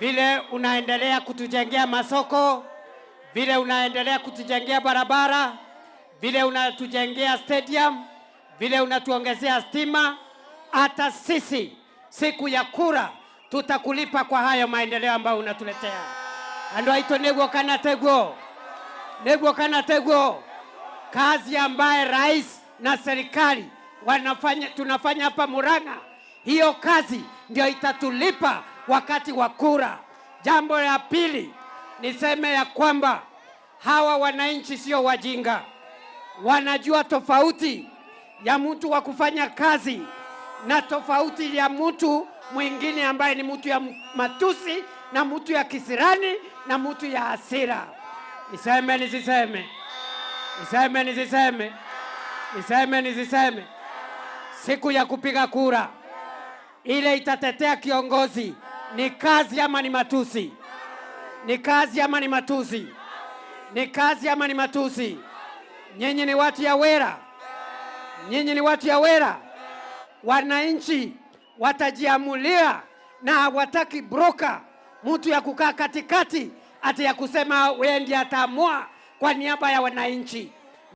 vile unaendelea kutujengea masoko, vile unaendelea kutujengea barabara, vile unatujengea stadium, vile unatuongezea stima. Hata sisi siku ya kura tutakulipa kwa hayo maendeleo ambayo unatuletea. Ando aito nego kana tego kazi ambaye rais na serikali tunafanya hapa Murang'a. Hiyo kazi ndio itatulipa wakati wa kura. Jambo la pili niseme ya kwamba hawa wananchi sio wajinga, wanajua tofauti ya mtu wa kufanya kazi na tofauti ya mtu mwingine ambaye ni mtu ya matusi na mtu ya kisirani na mtu ya hasira. Niseme nisiseme? Niseme nisiseme? Niseme nisiseme? Siku ya kupiga kura ile itatetea kiongozi ni kazi ama ni matusi? Ni kazi ama ni matusi? Ni kazi ama ni matusi? Nyinyi ni watu ya Wera. Nyinyi ni watu ya Wera. Wananchi watajiamulia na hawataki broker, mtu ya kukaa katikati ati ya kusema wewe ndiye ataamua kwa niaba ya wananchi.